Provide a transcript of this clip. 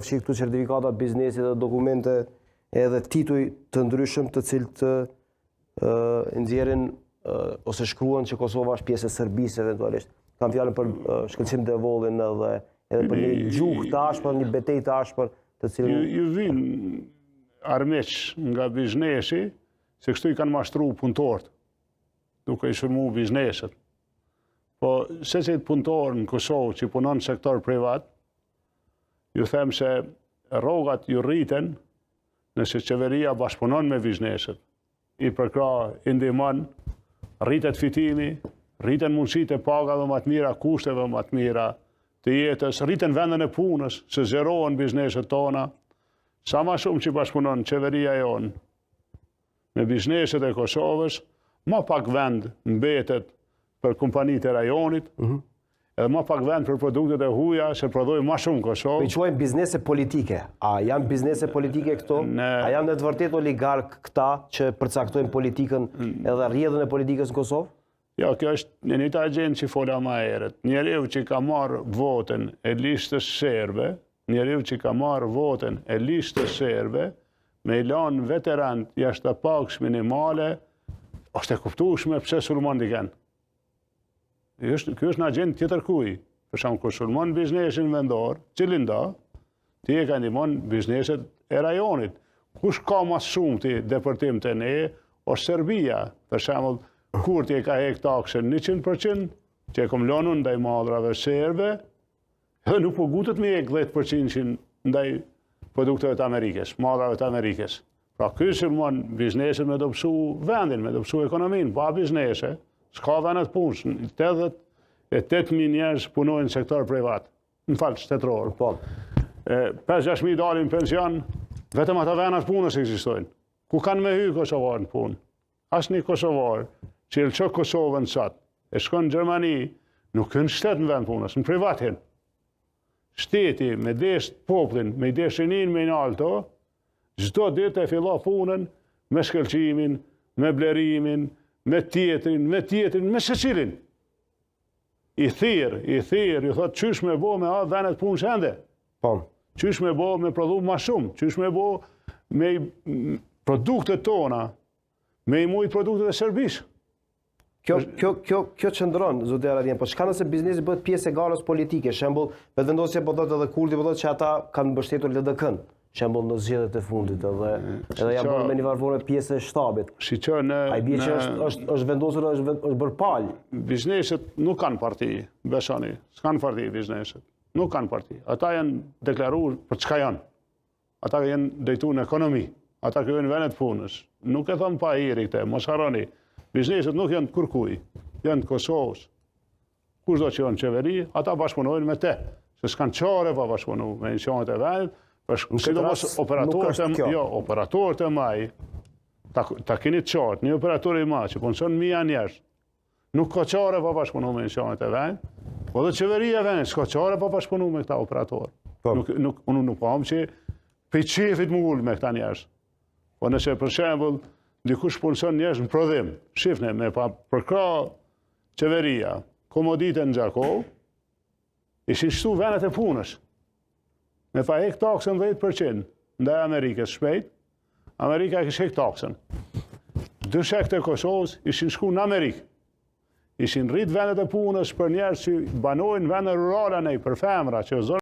Fshi këtu certifikata biznesi dhe dokumente edhe tituj të ndryshëm të cilët nxjerrin ose shkruan që Kosova është pjesë e Serbisë eventualisht. Kam fjalën për shkëlqim Devollin edhe për një gjuhë të ashpër, një betejë të ashpër të cilën ju vijnë armiq nga biznesi, se kështu i kanë mashtruar punëtorët, duke i shërmuar bizneset. Po secili punëtor në Kosovë që punon në sektor privat, ju them se rrogat ju rriten nëse qeveria bashkëpunon me bizneset. I përkrah, i ndihmon, rritet fitimi, rriten mundësitë e pagave më të mira, kushteve më të mira të jetës, rriten vendën e punës, se zerohen bizneset tona. Sa më shumë që bashkëpunon qeveria jonë me bizneset e Kosovës, më pak vend mbetet për kompanitë e rajonit, edhe më pak vend për produktet e huaja, se prodhojnë më shumë Kosovë. i quajmë biznese politike. A janë biznese politike këto? A janë në të vërtetë oligark këta që përcaktojnë politikën edhe rrjedhën e politikës në Kosovë? Jo, kjo është një njëjta agjendë që fola më herët. Njeriu që ka marrë votën e listës serbe, me i lanë veterant jashtë pagës minimale, është e kuptueshme pse sulmon dikën. Kjo është në agjendë tjetër kuj. Për shembull, kur sulmon biznesin vendor, cilin do, ti e ka ndihmon bizneset e rajonit. Kush ka më shumë ti deportim të ne, është Serbia. Për shembull, kur ti e ka hek taksën 100%, që e kom lënë ndaj madrave serbe, nuk po gutet me hek 10% ndaj produkteve të Amerikës, madrave të Amerikës. Pra ky sulmon bizneset me dobësu vendin, me dobësu ekonominë, pa biznese. S'ka vendet punës, 88.000 njerëz punojnë në sektor privat, në falë shtetëror. 5-6.000 dalin pension, vetëm ata vendet punës ekzistojnë. Ku kanë me hy kosovarë në punë? Asnjë kosovar që e lço Kosovën sot, e shkon në Gjermani, nuk hyn shtet në vend punës, në privat hyn. Shteti me desh popullin, me deshinin me inalto, çdo ditë e fillon punën me shkëlqimin, me blerimin, me tjetrin, me secilin. I thirr, ju thot qysh me bo me vendet punës ende. Qysh me bo me prodhu ma shumë, qysh me bo me produktet tona, me i mujt produktet e Serbisë. Kjo qëndron, zotë Aradhjan, po çka nëse biznesi bëhet pjesë e garës politike, shembull, vetëvendosja po thotë edhe Kurdi po thotë që ata kanë mbështetur LDK-n. Shembull në zgjedhjet e fundit edhe ja bën me një varfore pjesë e shtabit. Ai bie që është vendosur, është bërë palë. Bizneset nuk kanë parti, besoni. S'kan parti bizneset. Nuk kanë parti. Ata janë deklaruar për çka janë. Ata janë drejtuar në ekonomi. Ata krijojnë vendet punës. Nuk e thon pa hiri këtë, mos harroni. Bizneset nuk janë kurkuj, janë të Kosovës. Kushdo që janë qeveri, ata bashkëpunojnë me te. Se s'kan çare pa bashkëpunu me institucionet e vendit. Sidomos operatorët e maj, ta keni qartë, një operator i maj që punëson 1000 njerëz, nuk ka qare pa bashkëpunu me institucionet e vend, po dhe qeveria e vendit s'ka qare pa bashkëpunu me këta operatorë. Unë nuk pam që pe qefit më ullë me këta njerëz. Po nëse për shembull dikush punëson njerëz në prodhim, shifne me pa përkra qeveria, komodite në Gjakov, ishin shtu vendet e punës. Me pa hek taksën 10% ndaj Amerikës shpejt, Amerika kishte hek taksën. 2 shek të Kosovës ishin shku në Amerikë. Ishin rrit vendet e punës për njerëz që banojnë vende rurale për femra që